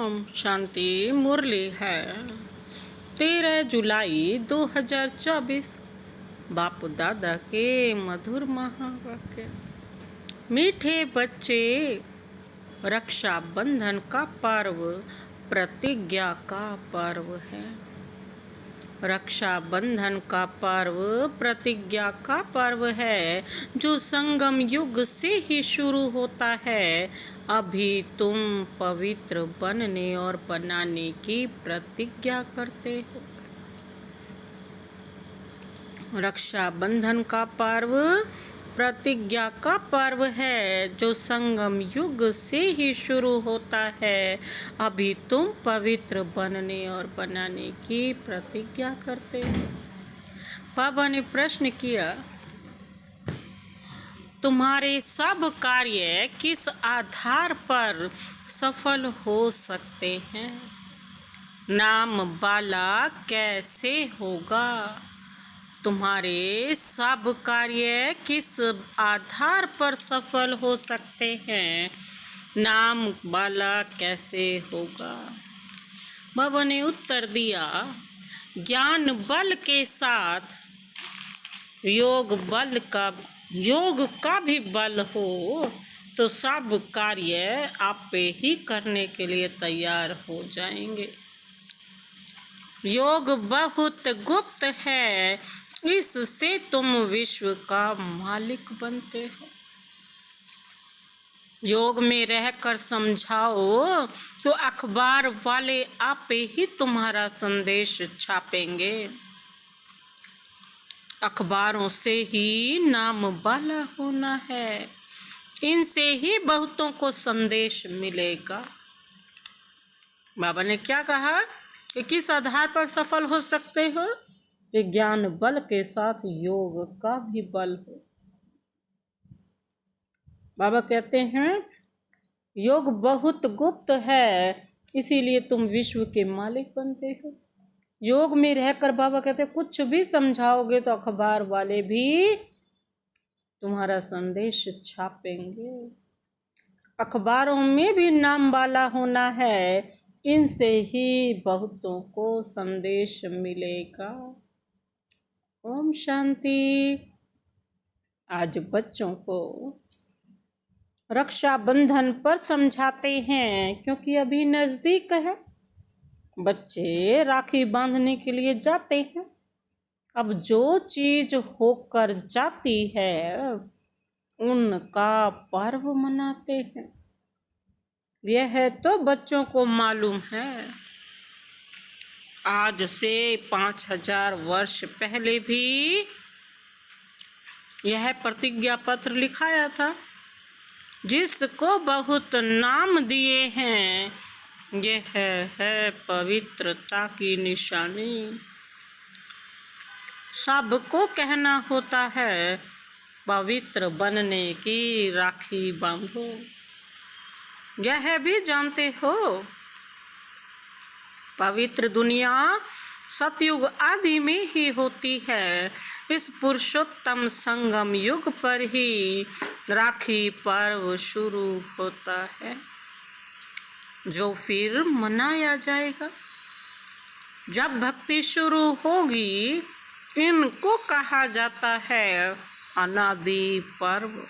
ओम शांति। मुरली है 13 जुलाई 2024। बापू दादा के मधुर महावाक्य। मीठे बच्चे, रक्षा बंधन का पर्व प्रतिज्ञा का पर्व है। रक्षा बंधन का पर्व प्रतिज्ञा का पर्व है, जो संगम युग से ही शुरू होता है। अभी तुम पवित्र बनने और बनाने की प्रतिज्ञा करते हो। रक्षा बंधन का पर्व प्रतिज्ञा का पर्व है, जो संगम युग से ही शुरू होता है। अभी तुम पवित्र बनने और बनाने की प्रतिज्ञा करते हो। बाबा ने प्रश्न किया, तुम्हारे सब कार्य किस आधार पर सफल हो सकते हैं? नाम वाला कैसे होगा? तुम्हारे सब कार्य किस आधार पर सफल हो सकते हैं? नाम वाला कैसे होगा? बाबा ने उत्तर दिया, ज्ञान बल के साथ योग का भी बल हो तो सब कार्य आपे ही करने के लिए तैयार हो जाएंगे। योग बहुत गुप्त है, इससे तुम विश्व का मालिक बनते हो। योग में रहकर समझाओ तो अखबार वाले आपे ही तुम्हारा संदेश छापेंगे। अखबारों से ही नाम वाला होना है, इनसे ही बहुतों को संदेश मिलेगा। बाबा ने क्या कहा कि किस आधार पर सफल हो सकते हो? कि ज्ञान बल के साथ योग का भी बल हो। बाबा कहते हैं योग बहुत गुप्त है, इसीलिए तुम विश्व के मालिक बनते हो। योग में रहकर बाबा कहते हैं कुछ भी समझाओगे तो अखबार वाले भी तुम्हारा संदेश छापेंगे। अखबारों में भी नाम वाला होना है, इनसे ही बहुतों को संदेश मिलेगा। ओम शांति। आज बच्चों को रक्षा बंधन पर समझाते हैं, क्योंकि अभी नजदीक है। बच्चे राखी बांधने के लिए जाते हैं। अब जो चीज होकर जाती है उनका पर्व मनाते हैं। यह तो बच्चों को मालूम है। आज से 5000 वर्ष पहले भी यह प्रतिज्ञा पत्र लिखाया था, जिसको बहुत नाम दिए हैं। यह है पवित्रता की निशानी। सबको कहना होता है पवित्र बनने की राखी बांधो। यह भी जानते हो पवित्र दुनिया सतयुग आदि में ही होती है। इस पुरुषोत्तम संगम युग पर ही राखी पर्व शुरू होता है, जो फिर मनाया जाएगा। जब भक्ति शुरू होगी, इनको कहा जाता है अनादि पर्व।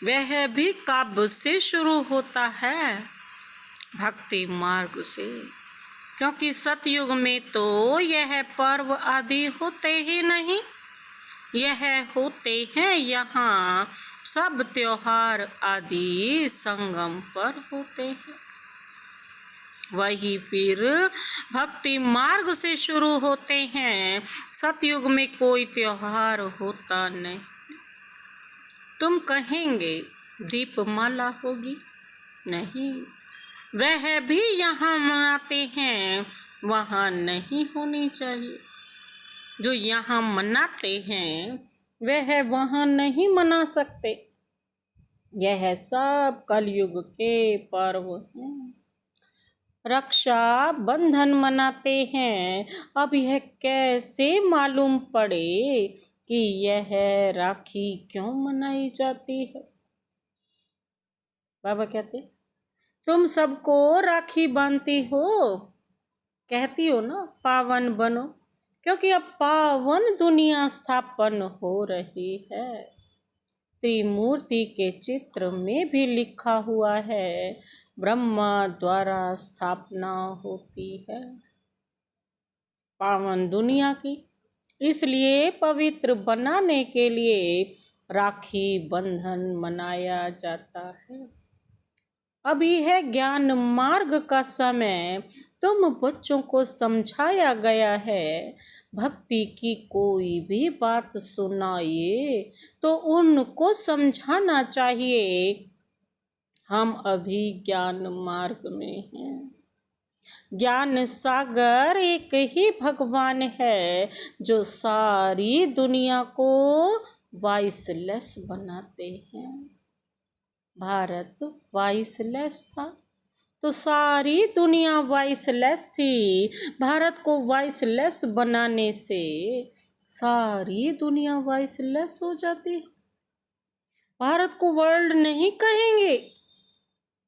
वह भी कब से शुरू होता है? भक्ति मार्ग से, क्योंकि सतयुग में तो यह पर्व आदि होते ही नहीं। यह होते हैं यहाँ सब त्योहार आदि संगम पर होते हैं। वही फिर भक्ति मार्ग से शुरू होते हैं। सतयुग में कोई त्योहार होता नहीं। तुम कहेंगे दीपमाला होगी, नहीं, वह भी यहाँ मनाते हैं, वहाँ नहीं होनी चाहिए। जो यहाँ मनाते हैं वह वहाँ नहीं मना सकते। यह सब कलयुग के पर्व हैं। रक्षा बंधन मनाते हैं। अब यह कैसे मालूम पड़े कि यह राखी क्यों मनाई जाती है? बाबा कहते तुम सबको राखी बांधती हो, कहती हो ना पावन बनो, क्योंकि अब पावन दुनिया स्थापन हो रही है। त्रिमूर्ति के चित्र में भी लिखा हुआ है, ब्रह्मा द्वारा स्थापना होती है पावन दुनिया की। इसलिए पवित्र बनाने के लिए राखी बंधन मनाया जाता है। अभी है ज्ञान मार्ग का समय, तुम बच्चों को समझाया गया है। भक्ति की कोई भी बात सुनाइए तो उनको समझाना चाहिए, हम अभी ज्ञान मार्ग में हैं। ज्ञान सागर एक ही भगवान है जो सारी दुनिया को वॉइसलेस बनाते हैं। भारत वॉइसलेस था तो सारी दुनिया वॉइसलेस थी। भारत को वॉइसलेस बनाने से सारी दुनिया वॉइसलेस हो जाती है। भारत को वर्ल्ड नहीं कहेंगे,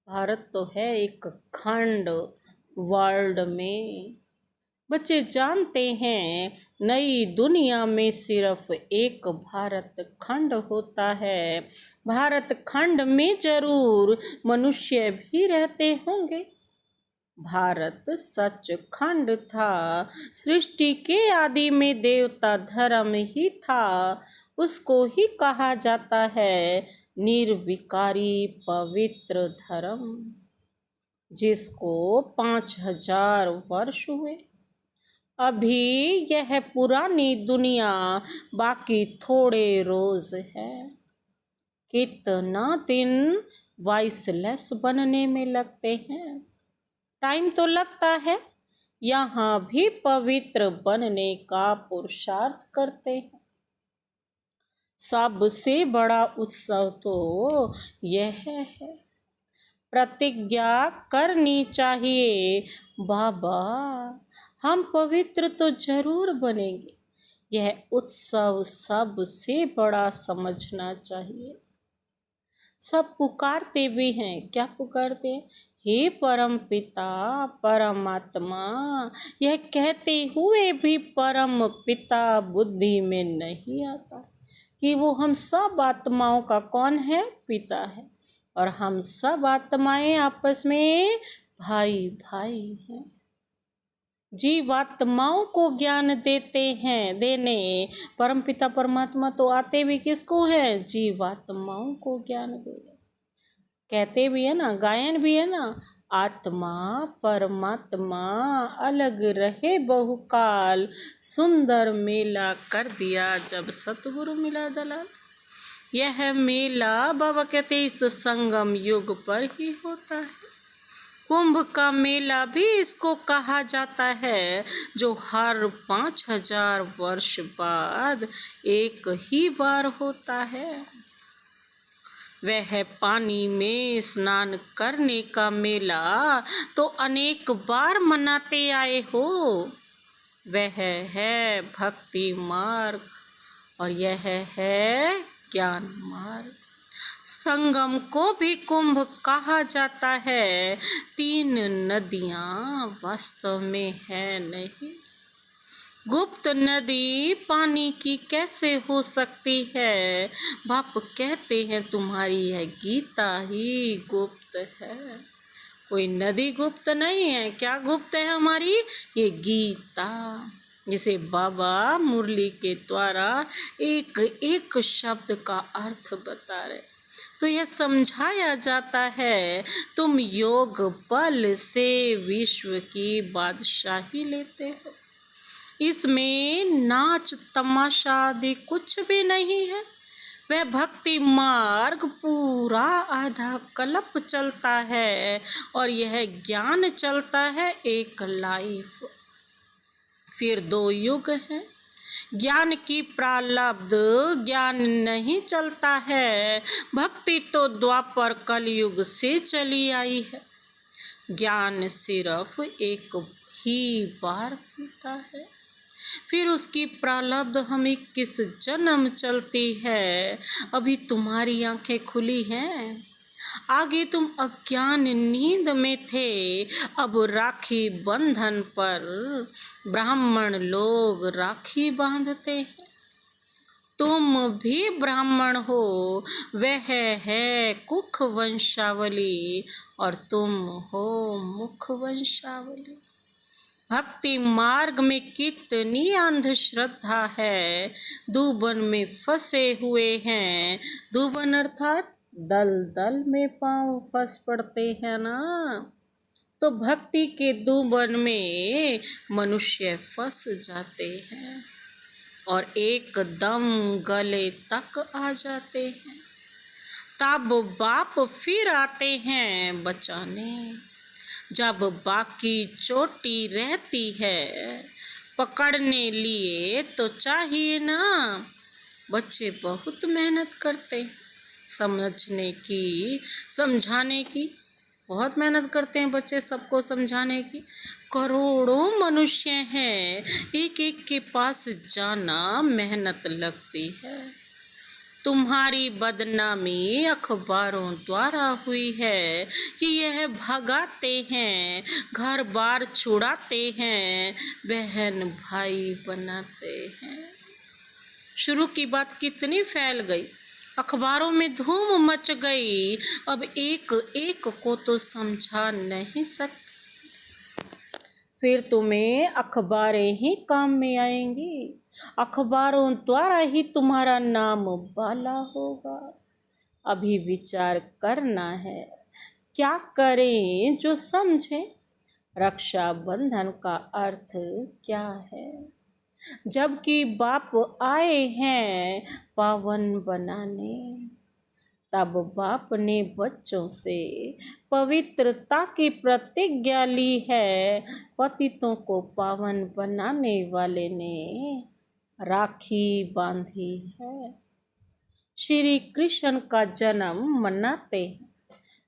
भारत तो है एक खंड वर्ल्ड में। बच्चे जानते हैं नई दुनिया में सिर्फ एक भारत खंड होता है। भारत खंड में जरूर मनुष्य भी रहते होंगे। भारत सच खंड था, सृष्टि के आदि में देवता धर्म ही था। उसको ही कहा जाता है निर्विकारी पवित्र धर्म, जिसको 5000 वर्ष हुए। अभी यह पुरानी दुनिया बाकी थोड़े रोज है। कितना दिन वॉइसलेस बनने में लगते हैं, टाइम तो लगता है। यहाँ भी पवित्र बनने का पुरुषार्थ करते हैं। सबसे बड़ा उत्सव तो यह है। प्रतिज्ञा करनी चाहिए, बाबा हम पवित्र तो जरूर बनेंगे। यह उत्सव सबसे बड़ा समझना चाहिए। सब पुकारते भी हैं, क्या पुकारते हैं? हे परम पिता परमात्मा। यह कहते हुए भी परम पिता बुद्धि में नहीं आता कि वो हम सब आत्माओं का कौन है? पिता है। और हम सब आत्माएं आपस में भाई भाई हैं। जीवात्माओं को ज्ञान देते हैं, देने परमपिता परमात्मा तो आते भी किसको हैं? जीवात्माओं को ज्ञान देने। कहते भी है ना, गायन भी है ना, आत्मा परमात्मा अलग रहे बहुकाल, सुंदर मेला कर दिया जब सतगुरु मिला दलाल। यह मेला बाबा कहते इस संगम युग पर ही होता है। कुंभ का मेला भी इसको कहा जाता है, जो हर 5000 वर्ष बाद एक ही बार होता है। वह पानी में स्नान करने का मेला तो अनेक बार मनाते आए हो। वह है भक्ति मार्ग और यह है ज्ञान मार्ग। संगम को भी कुंभ कहा जाता है। 3 नदियां वास्तव में है नहीं। गुप्त नदी पानी की कैसे हो सकती है? बाप कहते हैं तुम्हारी यह गीता ही गुप्त है। कोई नदी गुप्त नहीं है। क्या गुप्त है हमारी? ये गीता, जिसे बाबा मुरली के द्वारा एक एक शब्द का अर्थ बता रहे। तो यह समझाया जाता है तुम योग बल से विश्व की बादशाही लेते हो। इसमें नाच तमाशा आदि कुछ भी नहीं है। वह भक्ति मार्ग पूरा आधा कल्प चलता है और यह ज्ञान चलता है एक लाइफ। फिर 2 युग हैं। ज्ञान की प्रारब्ध ज्ञान नहीं चलता है। भक्ति तो द्वापर कलयुग से चली आई है। ज्ञान सिर्फ एक ही बार मिलता है। फिर उसकी प्रारब्ध हमें किस जन्म चलती है। अभी तुम्हारी आंखें खुली हैं, आगे तुम अज्ञान नींद में थे, अब राखी बंधन पर ब्राह्मण लोग राखी बांधते हैं। तुम भी ब्राह्मण हो, वह है कुख वंशावली और तुम हो मुख वंशावली। भक्ति मार्ग में कितनी अंधश्रद्धा है, दूबन में फंसे हुए हैं। दूबन अर्थात दल दल में पांव फंस पड़ते हैं ना। तो भक्ति के दूबन में मनुष्य फंस जाते हैं और एकदम गले तक आ जाते हैं। तब बाप फिर आते हैं बचाने, जब बाकी चोटी रहती है। पकड़ने लिए तो चाहिए ना। बच्चे बहुत मेहनत करते, समझने की, समझाने की बहुत मेहनत करते हैं बच्चे, सबको समझाने की। करोड़ों मनुष्य हैं, एक एक के पास जाना मेहनत लगती है। तुम्हारी बदनामी अखबारों द्वारा हुई है कि यह भगाते हैं, घर बार छुड़ाते हैं, बहन भाई बनाते हैं। शुरू की बात कितनी फैल गई, अखबारों में धूम मच गई। अब एक एक को तो समझा नहीं सकते। फिर तुम्हें अखबारें ही काम में आएंगी, अखबारों द्वारा ही तुम्हारा नाम बाला होगा। अभी विचार करना है, क्या करें जो समझे, रक्षाबंधन का अर्थ क्या है। जबकि बाप आए हैं पावन बनाने, तब बाप ने बच्चों से पवित्रता की प्रतिज्ञा ली है। पतितों को पावन बनाने वाले ने राखी बांधी है। श्री कृष्ण का जन्म मनाते हैं,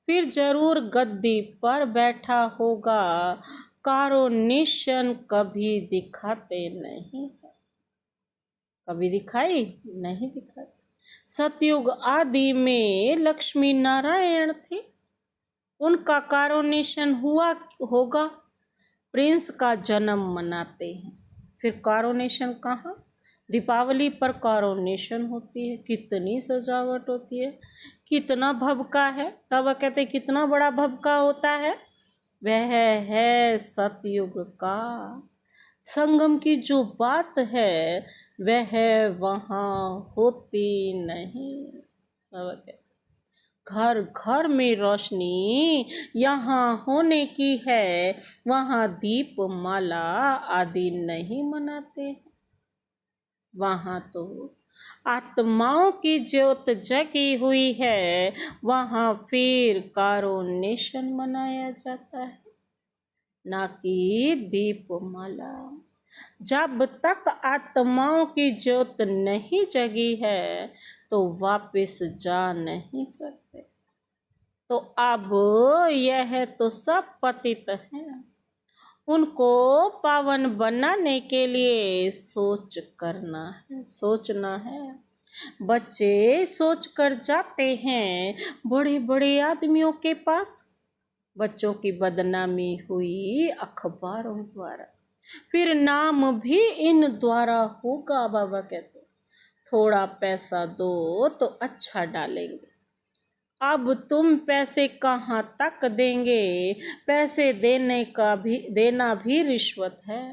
फिर जरूर गद्दी पर बैठा होगा। कारुण्य कभी दिखाते नहीं, कभी दिखाई नहीं दिखाते। सतयुग आदि में लक्ष्मी नारायण थे, उनका कारुण्य हुआ होगा। प्रिंस का जन्म मनाते हैं, फिर कारुण्य कहाँ, दीपावली पर कारुण्य होती है। कितनी सजावट होती है, कितना भभका है। बाबा कहते हैं कितना बड़ा भभका होता है। वह है सतयुग का संगम की जो बात है, वह वहाँ होती नहीं। बाबा कहते घर घर में रोशनी यहाँ होने की है, वहाँ दीप माला आदि नहीं मनाते। वहाँ तो आत्माओं की ज्योत जगी हुई है, वहाँ फिर कारुण्य मनाया जाता है, ना कि दीपमाला। जब तक आत्माओं की ज्योत नहीं जगी है तो वापस जा नहीं सकते। तो अब यह तो सब पतित हैं, उनको पावन बनाने के लिए सोच करना है, सोचना है। बच्चे सोच कर जाते हैं बड़े बड़े आदमियों के पास। बच्चों की बदनामी हुई अखबारों द्वारा, फिर नाम भी इन द्वारा होगा। बाबा कहते थोड़ा पैसा दो तो अच्छा डालेंगे। अब तुम पैसे कहाँ तक देंगे, पैसे देना भी रिश्वत है,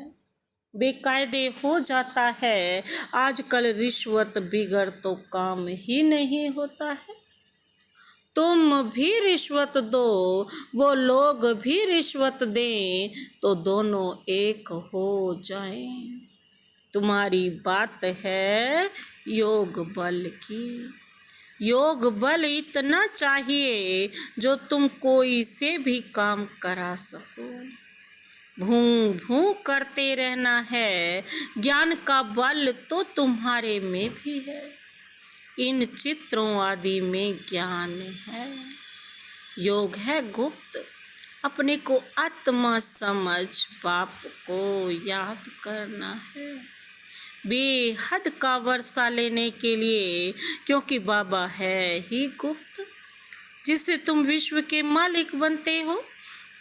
बेकायदे हो जाता है। आजकल रिश्वत बिगड़ तो काम ही नहीं होता है। तुम भी रिश्वत दो, वो लोग भी रिश्वत दें, तो दोनों एक हो जाएं। तुम्हारी बात है योग बल की, योग बल इतना चाहिए जो तुम कोई से भी काम करा सको। भूं भूं करते रहना है, ज्ञान का बल तो तुम्हारे में भी है। इन चित्रों आदि में ज्ञान है, योग है गुप्त। अपने को आत्मा समझ बाप को याद करना है, बेहद का वर्षा लेने के लिए, क्योंकि बाबा है ही गुप्त। जिससे तुम विश्व के मालिक बनते हो।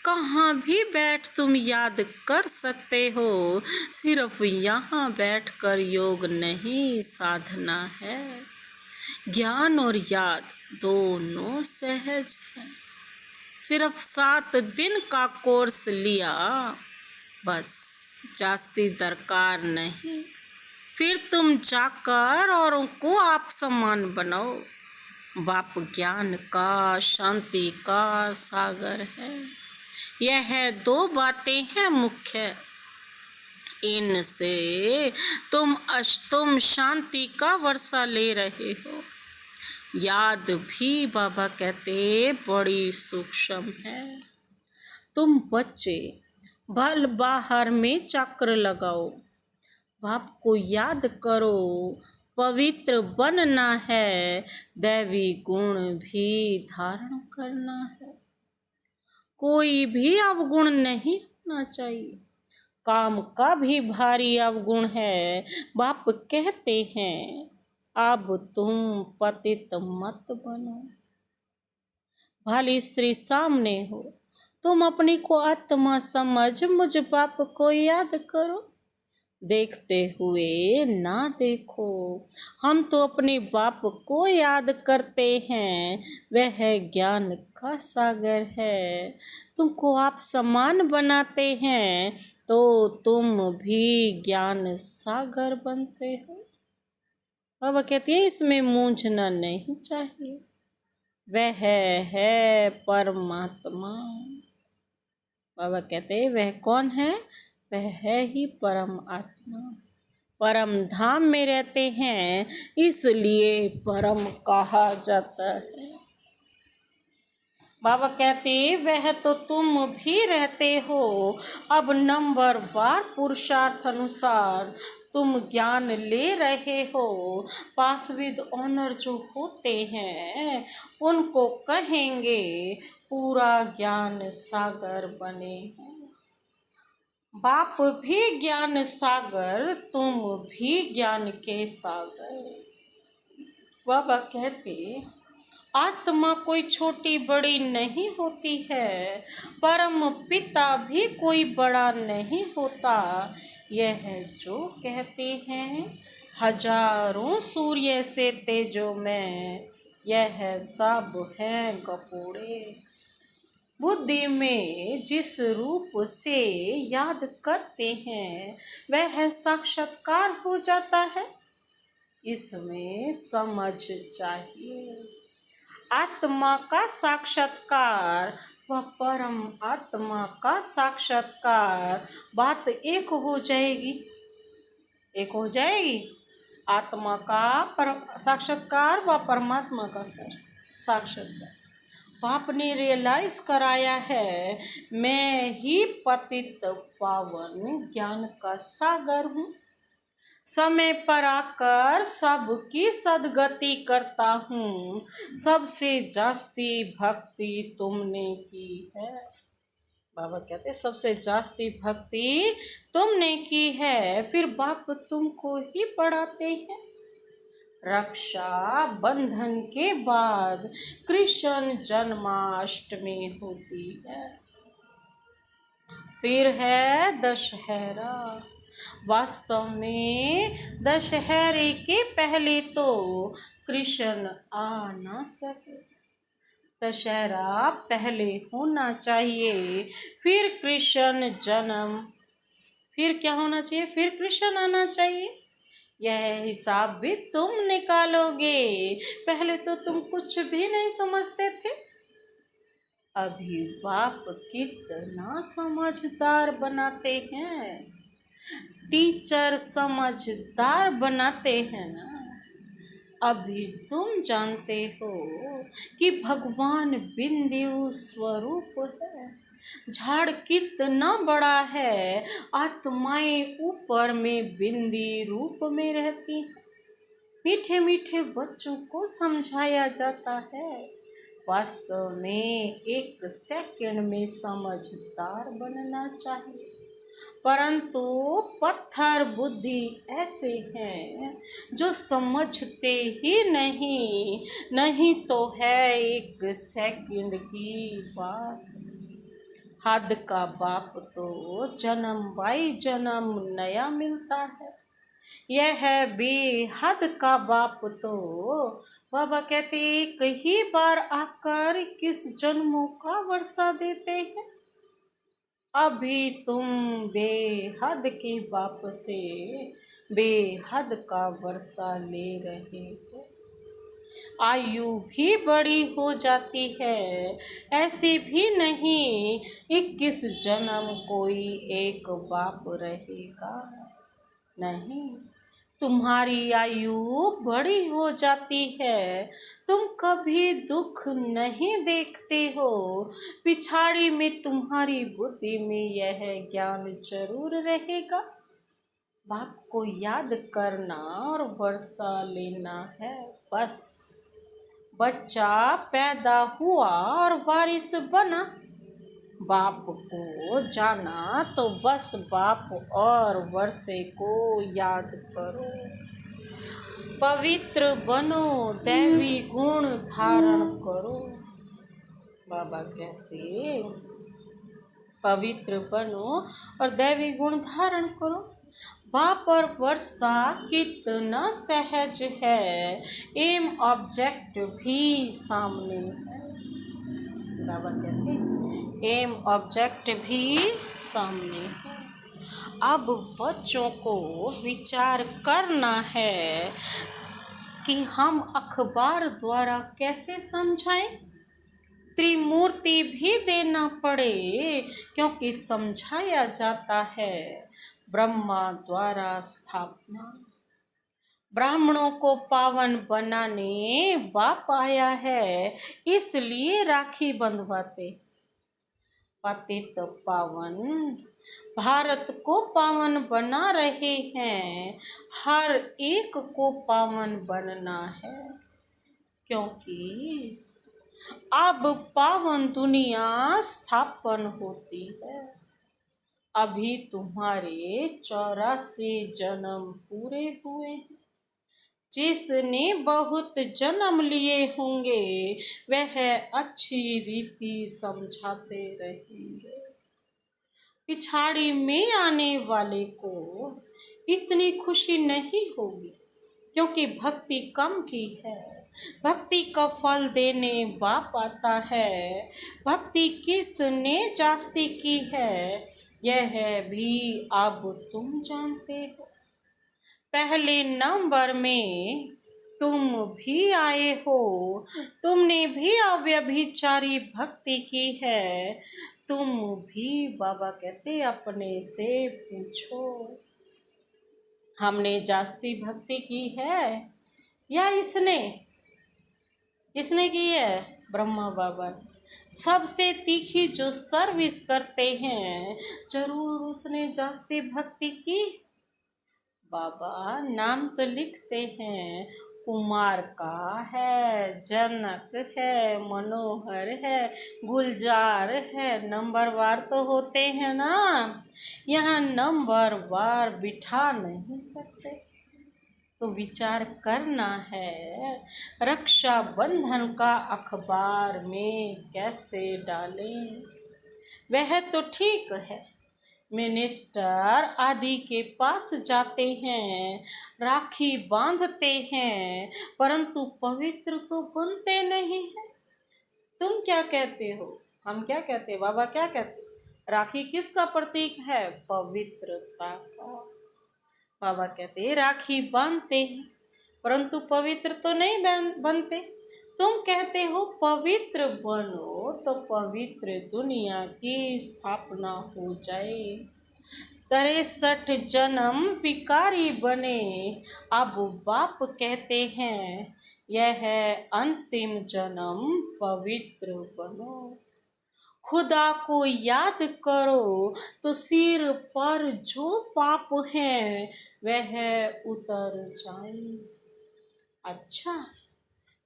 कहाँ भी बैठ तुम याद कर सकते हो। सिर्फ यहाँ बैठकर योग नहीं साधना है। ज्ञान और याद दोनों सहज है। सिर्फ 7 दिन का कोर्स लिया, बस जास्ती दरकार नहीं। फिर तुम जाकर औरों को आप समान बनाओ। बाप ज्ञान का, शांति का सागर है। यह 2 बातें हैं मुख्य। इनसे तुम शांति का वर्षा ले रहे हो। याद भी बाबा कहते बड़ी सूक्ष्म है। तुम बच्चे भल बाहर में चक्र लगाओ, बाप को याद करो। पवित्र बनना है, दैवी गुण भी धारण करना है। कोई भी अवगुण नहीं होना चाहिए। काम का भी भारी अवगुण है। बाप कहते हैं अब तुम पतित मत बनो। भली स्त्री सामने हो, तुम अपनी को आत्मा समझ मुझ बाप को याद करो। देखते हुए ना देखो, हम तो अपने बाप को याद करते हैं। वह ज्ञान का सागर है। तुमको आप समान बनाते हैं तो तुम भी ज्ञान सागर बनते हो। बाबा कहती है इसमें मूंझना नहीं चाहिए। वह है परमात्मा। बाबा कहते हैं वह कौन है? वह है ही परम आत्मा। परम धाम में रहते हैं, इसलिए परम कहा जाता है। बाबा कहते वह तो तुम भी रहते हो। अब नंबरवार पुरुषार्थ अनुसार तुम ज्ञान ले रहे हो। पास विद ऑनर जो होते हैं उनको कहेंगे पूरा ज्ञान सागर बने हैं। बाप भी ज्ञान सागर, तुम भी ज्ञान के सागर। बाबा कहते आत्मा कोई छोटी बड़ी नहीं होती है। परम पिता भी कोई बड़ा नहीं होता। यह जो कहते हैं हजारों सूर्य से तेजो में, यह सब हैं कपूड़े। बुद्धि में जिस रूप से याद करते हैं वह साक्षात्कार हो जाता है। इसमें समझ चाहिए। आत्मा का साक्षात्कार व परम आत्मा का साक्षात्कार, बात एक हो जाएगी। एक हो जाएगी। आत्मा का साक्षात्कार व परमात्मा का साक्षात्कार। बाप ने रियलाइज कराया है मैं ही पतित पावन ज्ञान का सागर हूँ। समय पर आकर सबकी सदगति करता हूँ। सबसे जास्ती भक्ति तुमने की है। बाबा कहते सबसे जास्ती भक्ति तुमने की है। फिर बाप तुमको ही पढ़ाते हैं। रक्षा बंधन के बाद कृष्ण जन्माष्टमी होती है। फिर है दशहरा। वास्तव में दशहरे के पहले तो कृष्ण आ ना सके। दशहरा पहले होना चाहिए, फिर कृष्ण जन्म, फिर क्या होना चाहिए, फिर कृष्ण आना चाहिए। यह हिसाब भी तुम निकालोगे। पहले तो तुम कुछ भी नहीं समझते थे। अभी बाप कितना समझदार बनाते हैं। टीचर समझदार बनाते हैं ना। अभी तुम जानते हो कि भगवान बिंदु स्वरूप है। झाड़ कितना बड़ा है, आत्माएं ऊपर में बिंदी रूप में रहती हैं। मीठे मीठे बच्चों को समझाया जाता है। वास्तव में 1 सेकंड में समझदार बनना चाहिए। परंतु पत्थर बुद्धि ऐसे हैं जो समझते ही नहीं, नहीं तो है एक सेकंड की बात। हद का बाप तो जन्म बाई जन्म नया मिलता है, यह है बेहद का बाप तो बाबा कहते एक ही बार आकर किस जन्मों का वर्षा देते हैं। अभी तुम बेहद के बाप से बेहद का वर्षा ले रहे हो। आयु भी बड़ी हो जाती है, ऐसे भी नहीं 21 जन्म कोई एक बाप रहेगा। नहीं, तुम्हारी आयु बड़ी हो जाती है, तुम कभी दुख नहीं देखते हो। पिछाड़ी में तुम्हारी बुद्धि में यह ज्ञान जरूर रहेगा, बाप को याद करना और वर्षा लेना है बस। बच्चा पैदा हुआ और वारिस बना, बाप को जाना तो बस बाप और वर्षे को याद करो। पवित्र बनो, दैवी गुण धारण करो। बाबा कहते पवित्र बनो और दैवी गुण धारण करो। बाप और वर्षा कितना सहज है, एम ऑब्जेक्ट भी सामने है। बाबा कहते एम ऑब्जेक्ट भी सामने है। अब बच्चों को विचार करना है कि हम अखबार द्वारा कैसे समझाएं। त्रिमूर्ति भी देना पड़े, क्योंकि समझाया जाता है ब्रह्मा द्वारा स्थापना। ब्राह्मणों को पावन बनाने बाप आया है, इसलिए राखी बंधवाते। पतित पावन भारत को पावन बना रहे हैं, हर एक को पावन बनना है, क्योंकि अब पावन दुनिया स्थापन होती है। अभी तुम्हारे 84 जन्म पूरे हुए हैं। जिसने बहुत जन्म लिए होंगे वह अच्छी रीति समझाते रहेंगे। पिछाड़ी में आने वाले को इतनी खुशी नहीं होगी, क्योंकि भक्ति कम की है। भक्ति का फल देने बाप आता है। भक्ति किसने जास्ती की है यह भी अब तुम जानते हो। पहले नंबर में तुम भी आए हो, तुमने भी अव्यभिचारी भक्ति की है। तुम भी बाबा कहते अपने से पूछो, हमने जास्ती भक्ति की है या इसने की है। ब्रह्मा बाबा सबसे तीखी जो सर्विस करते हैं, जरूर उसने जास्ती भक्ति की। बाबा नाम तो लिखते हैं, कुमार का है, जनक है, मनोहर है, गुलजार है, नंबरवार तो होते हैं ना। यहाँ नंबरवार बिठा नहीं सकते, तो विचार करना है रक्षा बंधन का अखबार में कैसे डालें। वह तो ठीक है, मिनिस्टर आदि के पास जाते हैं, राखी बांधते हैं, परंतु पवित्र तो बनते नहीं हैं। तुम क्या कहते हो, हम क्या कहते, बाबा क्या कहते? राखी किसका प्रतीक है? पवित्रता का। बाबा कहते राखी बांधते हैं, परंतु पवित्र तो नहीं बनते। तुम कहते हो पवित्र बनो तो पवित्र दुनिया की स्थापना हो जाए। 63 जन्म विकारी बने, अब बाप कहते हैं यह है अंतिम जन्म, पवित्र बनो। खुदा को याद करो तो सिर पर जो पाप है वह उतर जाए। अच्छा,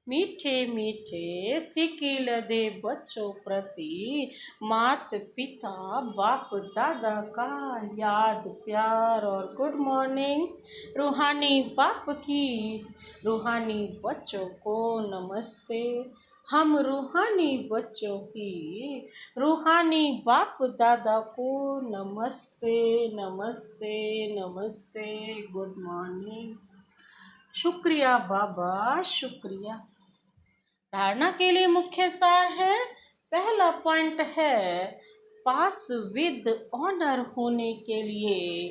मीठे मीठे सिकिल दे बच्चों प्रति मात पिता बाप दादा का याद प्यार और गुड मॉर्निंग। रूहानी बाप की रूहानी बच्चों को नमस्ते। हम रूहानी बच्चों की रूहानी बाप दादा को नमस्ते नमस्ते नमस्ते, गुड मॉर्निंग। शुक्रिया बाबा, शुक्रिया। धारणा के लिए मुख्य सार है, पहला पॉइंट है पास विद ऑनर होने के लिए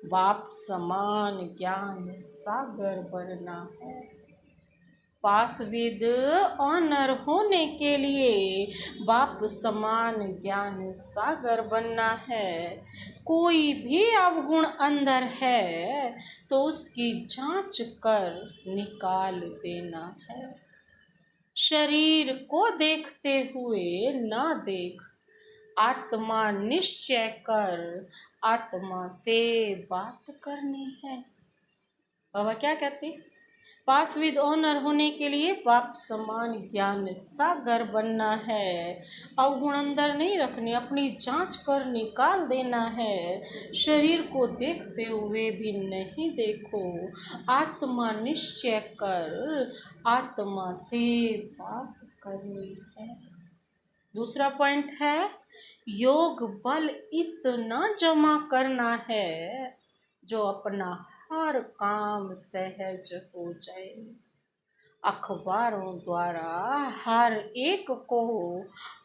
बाप समान ज्ञान सागर बनना है। पास विद ऑनर होने के लिए बाप समान ज्ञान सागर बनना है। कोई भी अवगुण अंदर है तो उसकी जांच कर निकाल देना है। शरीर को देखते हुए ना देख, आत्मा निश्चय कर, आत्मा से बात करनी है। बाबा क्या कहते, पास विद ऑनर होने के लिए बाप समान ज्ञान सागर बनना है। अवगुण अंदर नहीं रखने, अपनी जांच कर निकाल देना है। शरीर को देखते हुए भी नहीं देखो, आत्मा निश्चय कर, आत्मा से बात करनी है। दूसरा पॉइंट है योग बल इतना जमा करना है जो अपना हर काम सहज हो जाए। अखबारों द्वारा हर एक को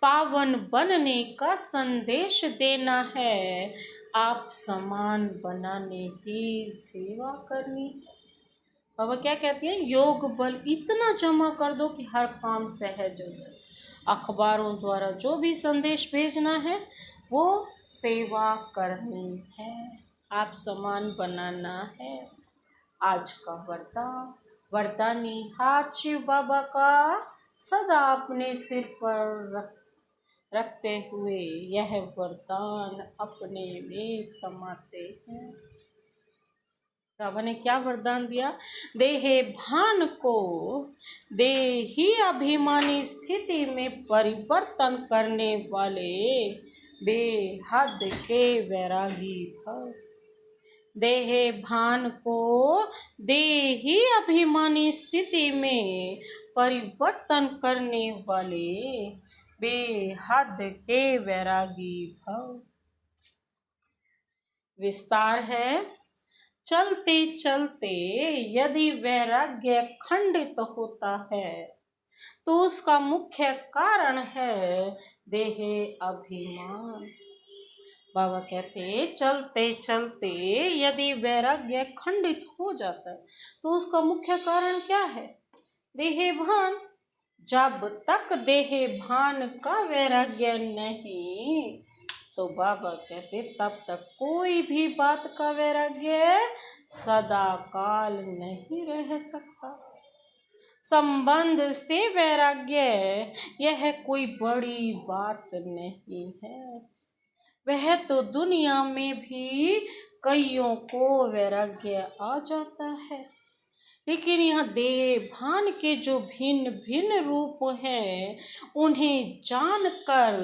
पावन बनने का संदेश देना है। आप समान बनाने की सेवा करनी है। बाबा क्या कहती हैं, योग बल इतना जमा कर दो कि हर काम सहज हो जाए। अखबारों द्वारा जो भी संदेश भेजना है वो सेवा करनी है, आप समान बनाना है। आज का वरदानी हाथ शिव बाबा का सदा अपने सिर पर रखते हुए यह वरदान अपने में समाते हैं। बाबा ने क्या वरदान दिया, देहे भान को देही अभिमानी स्थिति में परिवर्तन करने वाले बेहद के वैरागी भव। देहे भान को देही अभिमानी स्थिति में परिवर्तन करने वाले बेहद के वैरागी भव। विस्तार है, चलते चलते यदि वैराग्य खंडित होता है तो उसका मुख्य कारण है देहे अभिमान। बाबा कहते चलते चलते यदि वैराग्य खंडित हो जाता है तो उसका मुख्य कारण क्या है, देहे भान। जब तक देहे भान का वैराग्य नहीं तो बाबा कहते तब तक कोई भी बात का वैराग्य सदा काल नहीं रह सकता। संबंध से वैराग्य यह कोई बड़ी बात नहीं है। वह तो दुनिया में भी कईयों को वैराग्य आ जाता है, लेकिन यह देह भान के जो भिन्न भिन्न रूप हैं उन्हें जानकर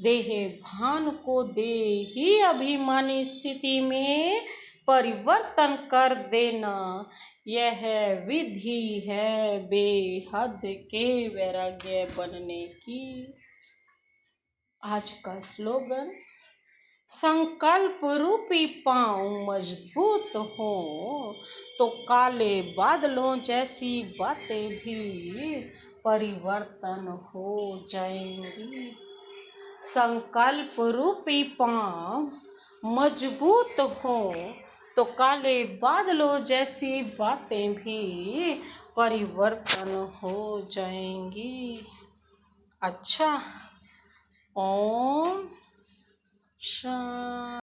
देह भान को देही अभिमानी स्थिति में परिवर्तन कर देना, यह विधि है बेहद के वैराग्य बनने की। आज का स्लोगन, संकल्प रूपी पांव मजबूत हो तो काले बादलों जैसी बातें भी परिवर्तन हो जाएंगी। संकल्प रूपी पांव मजबूत हो तो काले बादलों जैसी बातें भी परिवर्तन हो जाएंगी। अच्छा, ओम शांति।